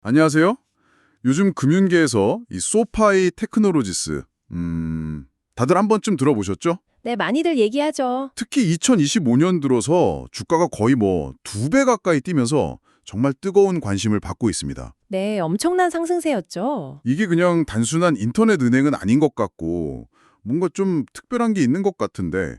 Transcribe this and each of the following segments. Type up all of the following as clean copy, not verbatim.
안녕하세요. 요즘 금융계에서 이 소파이 테크놀로지스, 다들 한 번쯤 들어보셨죠? 네, 많이들 얘기하죠. 특히 2025년 들어서 주가가 거의 뭐 2배 가까이 뛰면서 정말 뜨거운 관심을 받고 있습니다. 네, 엄청난 상승세였죠. 이게 그냥 단순한 인터넷 은행은 아닌 것 같고 뭔가 좀 특별한 게 있는 것 같은데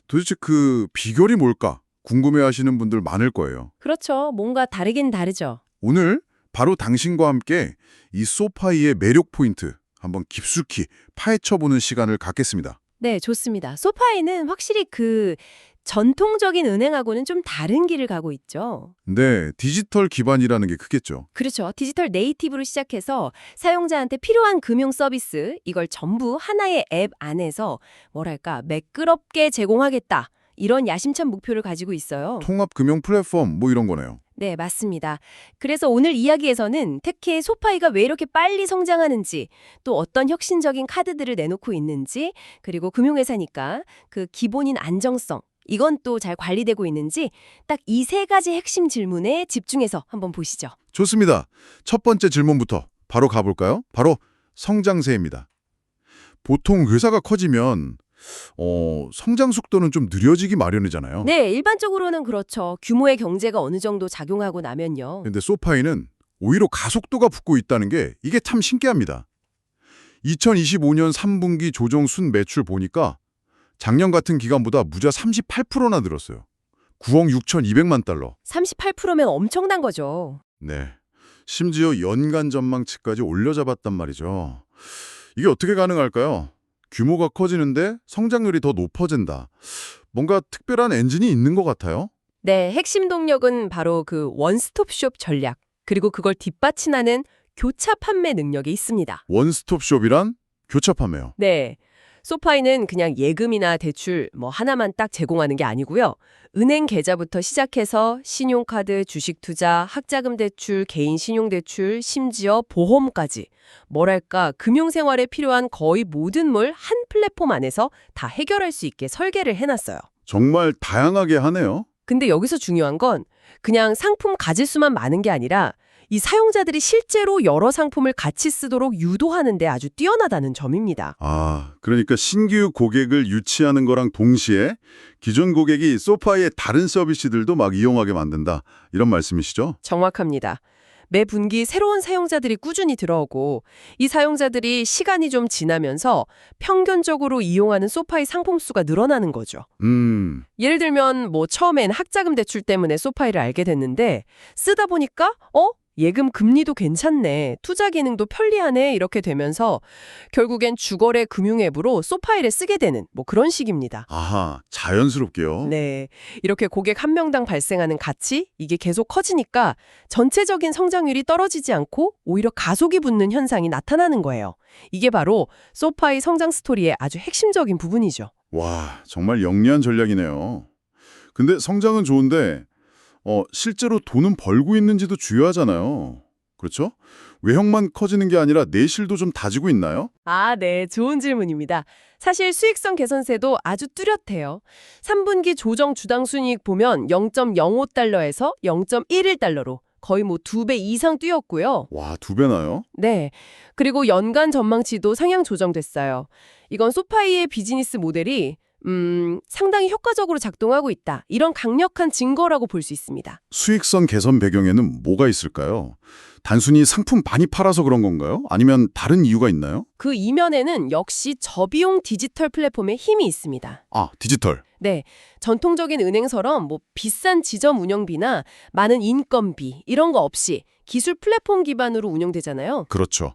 도대체 그 비결이 뭘까 궁금해하시는 분들 많을 거예요. 그렇죠. 뭔가 다르긴 다르죠. 오늘 바로 당신과 함께 이 소파이의 매력 포인트 한번 깊숙이 파헤쳐보는 시간을 갖겠습니다. 네, 좋습니다. 소파이는 확실히 그 전통적인 은행하고는 좀 다른 길을 가고 있죠. 네, 디지털 기반이라는 게 크겠죠. 그렇죠. 디지털 네이티브로 시작해서 사용자한테 필요한 금융 서비스, 이걸 전부 하나의 앱 안에서 뭐랄까, 매끄럽게 제공하겠다. 이런 야심찬 목표를 가지고 있어요. 통합 금융 플랫폼 뭐 이런 거네요. 네, 맞습니다. 그래서 오늘 이야기에서는 특히 소파이가 왜 이렇게 빨리 성장하는지, 또 어떤 혁신적인 카드들을 내놓고 있는지, 그리고 금융회사니까 그 기본인 안정성, 이건 또 잘 관리되고 있는지 딱 이 세 가지 핵심 질문에 집중해서 한번 보시죠. 좋습니다. 첫 번째 질문부터 바로 가볼까요? 바로 성장세입니다. 보통 회사가 커지면 성장 속도는 좀 느려지기 마련이잖아요. 네, 일반적으로는 그렇죠. 규모의 경제가 어느 정도 작용하고 나면요. 근데 소파이는 오히려 가속도가 붙고 있다는 게 이게 참 신기합니다. 2025년 3분기 조정 순 매출 보니까 작년 같은 기간보다 무려 38%나 늘었어요. 9억 6,200만 달러. 38%면 엄청난 거죠. 네. 심지어 연간 전망치까지 올려잡았단 말이죠. 이게 어떻게 가능할까요? 규모가 커지는데 성장률이 더 높아진다. 뭔가 특별한 엔진이 있는 것 같아요. 네, 핵심 동력은 바로 그 원스톱숍 전략, 그리고 그걸 뒷받침하는 교차 판매 능력이 있습니다. 원스톱숍이란 교차판매요. 네, 소파이는 그냥 예금이나 대출 뭐 하나만 딱 제공하는 게 아니고요. 은행 계좌부터 시작해서 신용카드, 주식 투자, 학자금 대출, 개인 신용대출, 심지어 보험까지 뭐랄까 금융생활에 필요한 거의 모든 걸 한 플랫폼 안에서 다 해결할 수 있게 설계를 해놨어요. 정말 다양하게 하네요. 근데 여기서 중요한 건 그냥 상품 가짓 수만 많은 게 아니라 이 사용자들이 실제로 여러 상품을 같이 쓰도록 유도하는 데 아주 뛰어나다는 점입니다. 그러니까 신규 고객을 유치하는 거랑 동시에 기존 고객이 소파의 다른 서비스들도 막 이용하게 만든다. 이런 말씀이시죠? 정확합니다. 매 분기 새로운 사용자들이 꾸준히 들어오고 이 사용자들이 시간이 좀 지나면서 평균적으로 이용하는 소파이 상품 수가 늘어나는 거죠. 예를 들면 뭐 처음엔 학자금 대출 때문에 소파이를 알게 됐는데 쓰다 보니까 예금 금리도 괜찮네, 투자 기능도 편리하네 이렇게 되면서 결국엔 주거래 금융 앱으로 소파이를 쓰게 되는 뭐 그런 식입니다. 아하, 자연스럽게요. 네, 이렇게 고객 한 명당 발생하는 가치 이게 계속 커지니까 전체적인 성장률이 떨어지지 않고 오히려 가속이 붙는 현상이 나타나는 거예요. 이게 바로 소파이 성장 스토리의 아주 핵심적인 부분이죠. 와, 정말 영리한 전략이네요. 근데 성장은 좋은데 실제로 돈은 벌고 있는지도 중요하잖아요. 그렇죠? 외형만 커지는 게 아니라 내실도 좀 다지고 있나요? 네, 좋은 질문입니다. 사실 수익성 개선세도 아주 뚜렷해요. 3분기 조정 주당 순이익 보면 0.05달러에서 0.11달러로 거의 뭐 2배 이상 뛰었고요. 와, 2배나요? 네. 그리고 연간 전망치도 상향 조정됐어요. 이건 소파이의 비즈니스 모델이 상당히 효과적으로 작동하고 있다. 이런 강력한 증거라고 볼 수 있습니다. 수익성 개선 배경에는 뭐가 있을까요? 단순히 상품 많이 팔아서 그런 건가요? 아니면 다른 이유가 있나요? 그 이면에는 역시 저비용 디지털 플랫폼의 힘이 있습니다. 디지털. 네, 전통적인 은행처럼 뭐 비싼 지점 운영비나 많은 인건비 이런 거 없이 기술 플랫폼 기반으로 운영되잖아요. 그렇죠.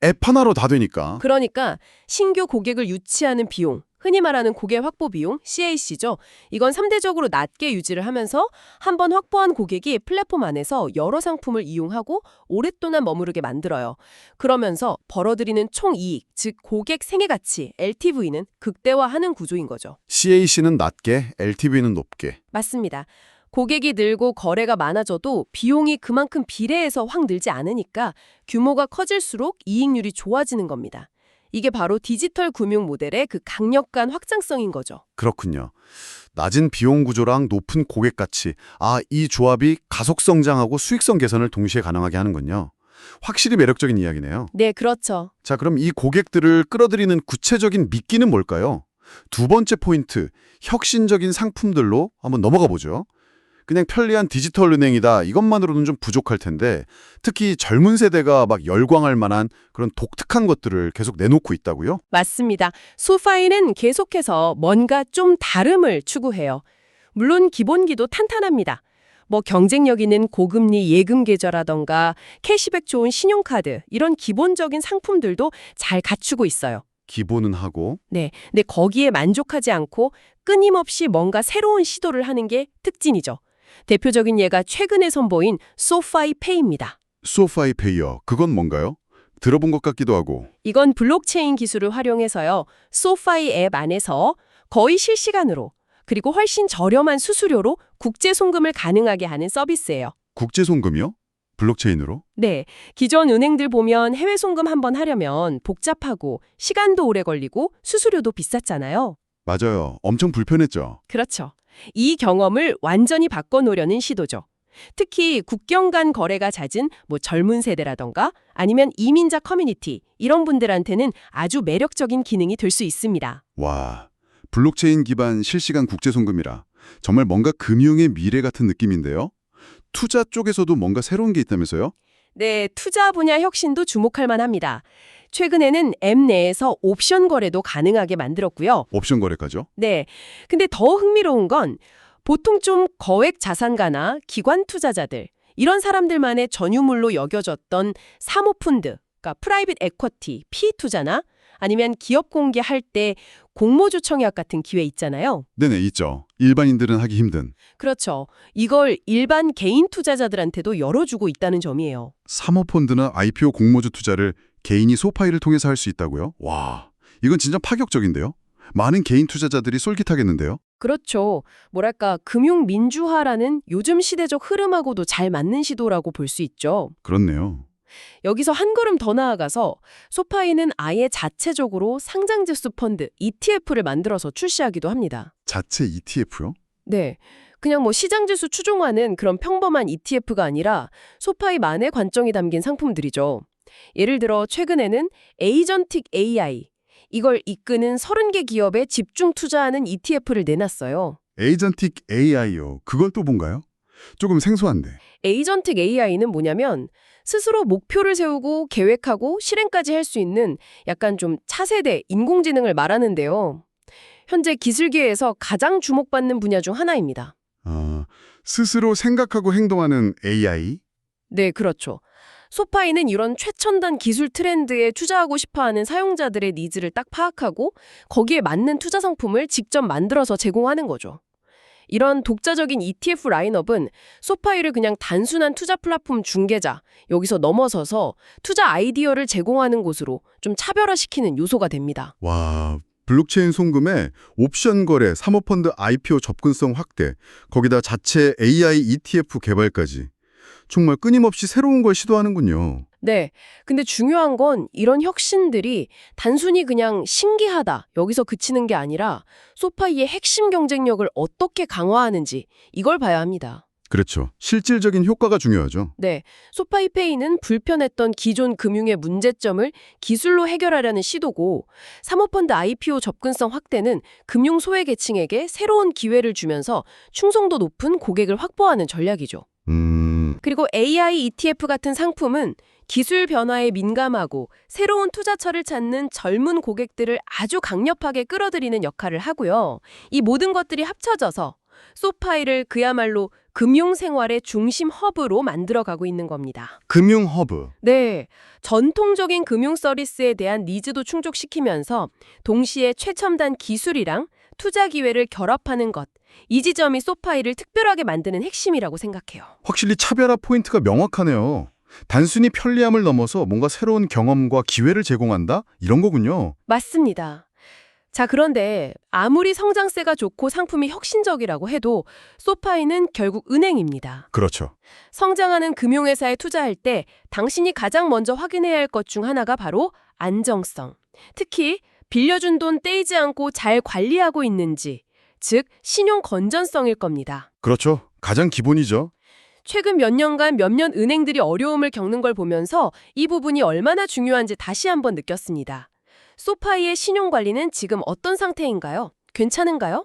앱 하나로 다 되니까. 그러니까 신규 고객을 유치하는 비용, 흔히 말하는 고객 확보 비용, CAC죠. 이건 상대적으로 낮게 유지를 하면서 한번 확보한 고객이 플랫폼 안에서 여러 상품을 이용하고 오랫동안 머무르게 만들어요. 그러면서 벌어들이는 총이익, 즉 고객 생애가치, LTV는 극대화하는 구조인 거죠. CAC는 낮게, LTV는 높게. 맞습니다. 고객이 늘고 거래가 많아져도 비용이 그만큼 비례해서 확 늘지 않으니까 규모가 커질수록 이익률이 좋아지는 겁니다. 이게 바로 디지털 금융 모델의 그 강력한 확장성인 거죠. 그렇군요. 낮은 비용 구조랑 높은 고객 가치. 이 조합이 가속 성장하고 수익성 개선을 동시에 가능하게 하는군요. 확실히 매력적인 이야기네요. 네, 그렇죠. 자, 그럼 이 고객들을 끌어들이는 구체적인 미끼는 뭘까요? 두 번째 포인트, 혁신적인 상품들로 한번 넘어가 보죠. 그냥 편리한 디지털 은행이다, 이것만으로는 좀 부족할 텐데 특히 젊은 세대가 막 열광할 만한 그런 독특한 것들을 계속 내놓고 있다고요? 맞습니다. 소파이는 계속해서 뭔가 좀 다름을 추구해요. 물론 기본기도 탄탄합니다. 뭐 경쟁력 있는 고금리 예금 계좌라던가 캐시백 좋은 신용카드 이런 기본적인 상품들도 잘 갖추고 있어요. 기본은 하고. 네, 근데 거기에 만족하지 않고 끊임없이 뭔가 새로운 시도를 하는 게 특징이죠. 대표적인 예가 최근에 선보인 소파이페이입니다. 소파이페이어, 그건 뭔가요? 들어본 것 같기도 하고. 이건 블록체인 기술을 활용해서요. 소파이 앱 안에서 거의 실시간으로 그리고 훨씬 저렴한 수수료로 국제 송금을 가능하게 하는 서비스예요. 국제 송금이요? 블록체인으로? 네, 기존 은행들 보면 해외 송금 한번 하려면 복잡하고 시간도 오래 걸리고 수수료도 비쌌잖아요. 맞아요. 엄청 불편했죠. 그렇죠. 이 경험을 완전히 바꿔놓으려는 시도죠. 특히 국경 간 거래가 잦은 젊은 세대라던가 아니면 이민자 커뮤니티 이런 분들한테는 아주 매력적인 기능이 될 수 있습니다. 와, 블록체인 기반 실시간 국제 송금이라 정말 뭔가 금융의 미래 같은 느낌인데요. 투자 쪽에서도 뭔가 새로운 게 있다면서요? 네, 투자 분야 혁신도 주목할 만합니다. 최근에는 앱 내에서 옵션 거래도 가능하게 만들었고요. 옵션 거래까죠? 네, 근데 더 흥미로운 건 보통 좀 거액 자산가나 기관 투자자들 이런 사람들만의 전유물로 여겨졌던 사모펀드, 그러니까 프라이빗 에쿼티, 피투자나 아니면 기업 공개할 때 공모주 청약 같은 기회 있잖아요. 네네, 있죠. 일반인들은 하기 힘든. 그렇죠. 이걸 일반 개인 투자자들한테도 열어주고 있다는 점이에요. 사모펀드나 IPO 공모주 투자를 개인이 소파이를 통해서 할 수 있다고요? 와, 이건 진짜 파격적인데요? 많은 개인 투자자들이 쏠깃하겠는데요? 그렇죠. 뭐랄까 금융 민주화라는 요즘 시대적 흐름하고도 잘 맞는 시도라고 볼 수 있죠. 그렇네요. 여기서 한 걸음 더 나아가서 소파이는 아예 자체적으로 상장지수 펀드 ETF를 만들어서 출시하기도 합니다. 자체 ETF요? 네. 그냥 시장지수 추종하는 그런 평범한 ETF가 아니라 소파이만의 관점이 담긴 상품들이죠. 예를 들어 최근에는 에이전틱 AI, 이걸 이끄는 30개 기업에 집중 투자하는 ETF를 내놨어요. 에이전틱 AI요. 그걸 또 뭔가요? 조금 생소한데. 에이전틱 AI는 뭐냐면 스스로 목표를 세우고 계획하고 실행까지 할 수 있는 약간 좀 차세대 인공지능을 말하는데요. 현재 기술계에서 가장 주목받는 분야 중 하나입니다. 스스로 생각하고 행동하는 AI? 네, 그렇죠. 소파이는 이런 최첨단 기술 트렌드에 투자하고 싶어하는 사용자들의 니즈를 딱 파악하고 거기에 맞는 투자 상품을 직접 만들어서 제공하는 거죠. 이런 독자적인 ETF 라인업은 소파이를 그냥 단순한 투자 플랫폼 중개자, 여기서 넘어서서 투자 아이디어를 제공하는 곳으로 좀 차별화시키는 요소가 됩니다. 와, 블록체인 송금에 옵션 거래, 사모펀드 IPO 접근성 확대, 거기다 자체 AI ETF 개발까지. 정말 끊임없이 새로운 걸 시도하는군요. 네, 근데 중요한 건 이런 혁신들이 단순히 그냥 신기하다, 여기서 그치는 게 아니라 소파이의 핵심 경쟁력을 어떻게 강화하는지 이걸 봐야 합니다. 그렇죠. 실질적인 효과가 중요하죠. 네, 소파이페이는 불편했던 기존 금융의 문제점을 기술로 해결하려는 시도고 사모펀드 IPO 접근성 확대는 금융 소외계층에게 새로운 기회를 주면서 충성도 높은 고객을 확보하는 전략이죠. 그리고 AI ETF 같은 상품은 기술 변화에 민감하고 새로운 투자처를 찾는 젊은 고객들을 아주 강력하게 끌어들이는 역할을 하고요. 이 모든 것들이 합쳐져서 소파이를 그야말로 금융생활의 중심 허브로 만들어가고 있는 겁니다. 금융 허브. 네, 전통적인 금융 서비스에 대한 니즈도 충족시키면서 동시에 최첨단 기술이랑 투자 기회를 결합하는 것. 이 지점이 소파이를 특별하게 만드는 핵심이라고 생각해요. 확실히 차별화 포인트가 명확하네요. 단순히 편리함을 넘어서 뭔가 새로운 경험과 기회를 제공한다? 이런 거군요. 맞습니다. 자, 그런데 아무리 성장세가 좋고 상품이 혁신적이라고 해도 소파이는 결국 은행입니다. 그렇죠. 성장하는 금융회사에 투자할 때 당신이 가장 먼저 확인해야 할 것 중 하나가 바로 안정성. 특히 빌려준 돈 떼이지 않고 잘 관리하고 있는지, 즉 신용 건전성일 겁니다. 그렇죠. 가장 기본이죠. 최근 몇 년간 몇몇 은행들이 어려움을 겪는 걸 보면서 이 부분이 얼마나 중요한지 다시 한번 느꼈습니다. 소파이의 신용관리는 지금 어떤 상태인가요? 괜찮은가요?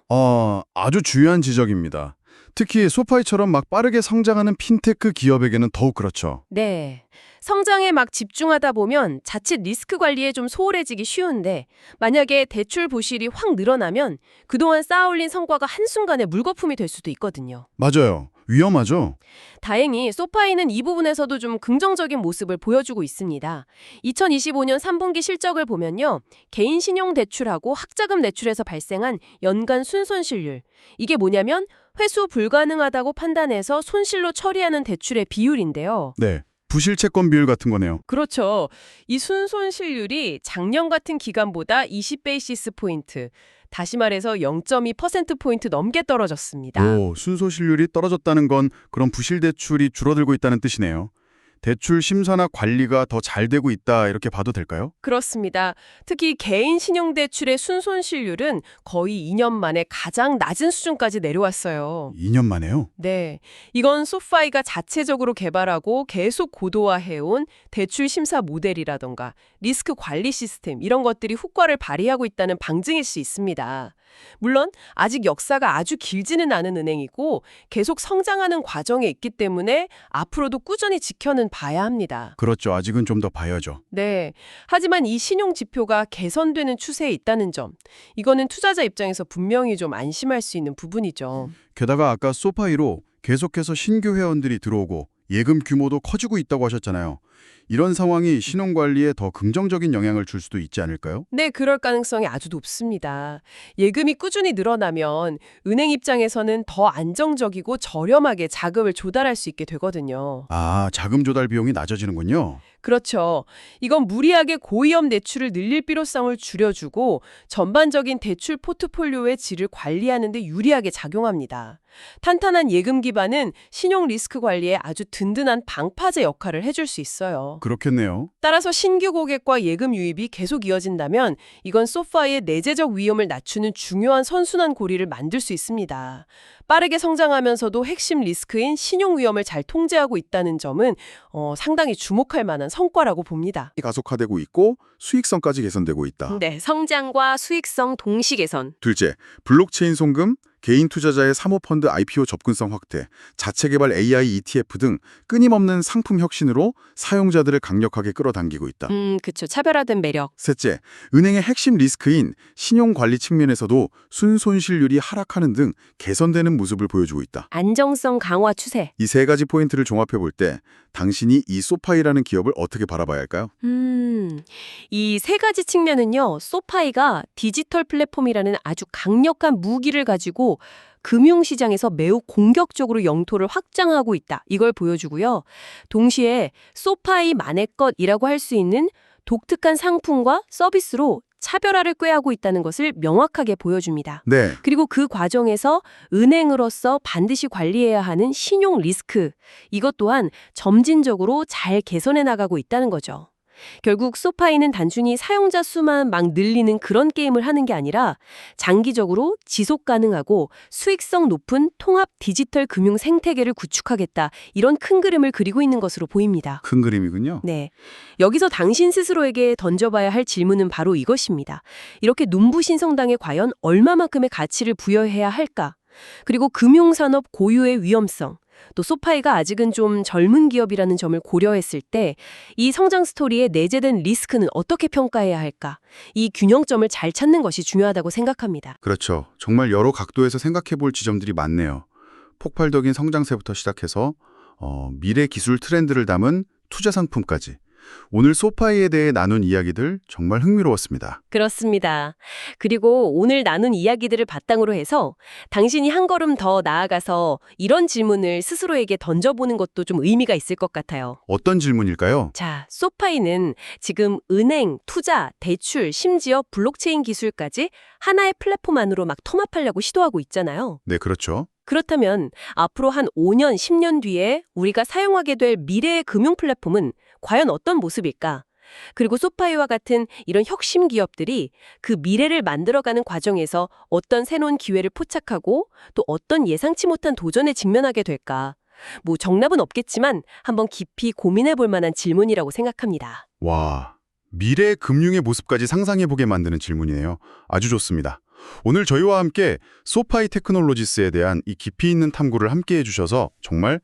아주 중요한 지적입니다. 특히 소파이처럼 막 빠르게 성장하는 핀테크 기업에게는 더욱 그렇죠. 네. 성장에 막 집중하다 보면 자칫 리스크 관리에 좀 소홀해지기 쉬운데 만약에 대출 부실이 확 늘어나면 그동안 쌓아올린 성과가 한순간에 물거품이 될 수도 있거든요. 맞아요. 위험하죠? 다행히 소파이는 이 부분에서도 좀 긍정적인 모습을 보여주고 있습니다. 2025년 3분기 실적을 보면요. 개인 신용 대출하고 학자금 대출에서 발생한 연간 순손실률. 이게 뭐냐면 회수 불가능하다고 판단해서 손실로 처리하는 대출의 비율인데요. 네. 부실채권 비율 같은 거네요. 그렇죠. 이 순손실률이 작년 같은 기간보다 20베이시스 포인트, 다시 말해서 0.2%포인트 넘게 떨어졌습니다. 오, 순소실률이 떨어졌다는 건 그런 부실 대출이 줄어들고 있다는 뜻이네요. 대출 심사나 관리가 더 잘 되고 있다 이렇게 봐도 될까요? 그렇습니다. 특히 개인 신용대출의 순손실률은 거의 2년 만에 가장 낮은 수준까지 내려왔어요. 2년 만에요? 네, 이건 소파이가 자체적으로 개발하고 계속 고도화해온 대출 심사 모델이라던가 리스크 관리 시스템 이런 것들이 효과를 발휘하고 있다는 방증일 수 있습니다. 물론 아직 역사가 아주 길지는 않은 은행이고 계속 성장하는 과정에 있기 때문에 앞으로도 꾸준히 지켜는 봐야 합니다. 그렇죠. 아직은 좀 더 봐야죠. 네. 하지만 이 신용 지표가 개선되는 추세에 있다는 점, 이거는 투자자 입장에서 분명히 좀 안심할 수 있는 부분이죠. 게다가 아까 소파이로 계속해서 신규 회원들이 들어오고 예금 규모도 커지고 있다고 하셨잖아요. 이런 상황이 신용관리에 더 긍정적인 영향을 줄 수도 있지 않을까요? 네, 그럴 가능성이 아주 높습니다. 예금이 꾸준히 늘어나면 은행 입장에서는 더 안정적이고 저렴하게 자금을 조달할 수 있게 되거든요. 자금 조달 비용이 낮아지는군요. 그렇죠. 이건 무리하게 고위험 대출을 늘릴 필요성을 줄여주고 전반적인 대출 포트폴리오의 질을 관리하는 데 유리하게 작용합니다. 탄탄한 예금 기반은 신용 리스크 관리에 아주 든든한 방파제 역할을 해줄 수 있어요. 그렇겠네요. 따라서 신규 고객과 예금 유입이 계속 이어진다면 이건 소파의 내재적 위험을 낮추는 중요한 선순환 고리를 만들 수 있습니다. 빠르게 성장하면서도 핵심 리스크인 신용 위험을 잘 통제하고 있다는 점은 상당히 주목할 만한 성과라고 봅니다. 가속화되고 있고 수익성까지 개선되고 있다. 네, 성장과 수익성 동시 개선. 둘째, 블록체인 송금, 개인 투자자의 사모펀드 IPO 접근성 확대, 자체 개발 AI ETF 등 끊임없는 상품 혁신으로 사용자들을 강력하게 끌어당기고 있다. 그쵸. 차별화된 매력. 셋째, 은행의 핵심 리스크인 신용관리 측면에서도 순손실률이 하락하는 등 개선되는 모습을 보여주고 있다. 안정성 강화 추세. 이 세 가지 포인트를 종합해 볼 때 당신이 이 소파이라는 기업을 어떻게 바라봐야 할까요? 이 세 가지 측면은요, 소파이가 디지털 플랫폼이라는 아주 강력한 무기를 가지고 금융시장에서 매우 공격적으로 영토를 확장하고 있다. 이걸 보여주고요. 동시에 소파이만의 것이라고 할 수 있는 독특한 상품과 서비스로 차별화를 꾀하고 있다는 것을 명확하게 보여줍니다. 네. 그리고 그 과정에서 은행으로서 반드시 관리해야 하는 신용 리스크, 이것 또한 점진적으로 잘 개선해 나가고 있다는 거죠. 결국 소파이는 단순히 사용자 수만 막 늘리는 그런 게임을 하는 게 아니라 장기적으로 지속 가능하고 수익성 높은 통합 디지털 금융 생태계를 구축하겠다. 이런 큰 그림을 그리고 있는 것으로 보입니다. 큰 그림이군요. 네. 여기서 당신 스스로에게 던져봐야 할 질문은 바로 이것입니다. 이렇게 눈부신 성당에 과연 얼마만큼의 가치를 부여해야 할까? 그리고 금융산업 고유의 위험성, 또 소파이가 아직은 좀 젊은 기업이라는 점을 고려했을 때 이 성장 스토리의 내재된 리스크는 어떻게 평가해야 할까? 이 균형점을 잘 찾는 것이 중요하다고 생각합니다. 그렇죠. 정말 여러 각도에서 생각해 볼 지점들이 많네요. 폭발적인 성장세부터 시작해서 미래 기술 트렌드를 담은 투자 상품까지. 오늘 소파이에 대해 나눈 이야기들 정말 흥미로웠습니다. 그렇습니다. 그리고 오늘 나눈 이야기들을 바탕으로 해서 당신이 한 걸음 더 나아가서 이런 질문을 스스로에게 던져보는 것도 좀 의미가 있을 것 같아요. 어떤 질문일까요? 자, 소파이는 지금 은행, 투자, 대출, 심지어 블록체인 기술까지 하나의 플랫폼 안으로 막 통합하려고 시도하고 있잖아요. 네, 그렇죠. 그렇다면 앞으로 한 5년, 10년 뒤에 우리가 사용하게 될 미래의 금융 플랫폼은 과연 어떤 모습일까? 그리고 소파이와 같은 이런 혁신 기업들이 그 미래를 만들어가는 과정에서 어떤 새로운 기회를 포착하고 또 어떤 예상치 못한 도전에 직면하게 될까? 뭐 정답은 없겠지만 한번 깊이 고민해 볼 만한 질문이라고 생각합니다. 와, 미래 금융의 모습까지 상상해보게 만드는 질문이네요. 아주 좋습니다. 오늘 저희와 함께 소파이 테크놀로지스에 대한 이 깊이 있는 탐구를 함께 해주셔서 정말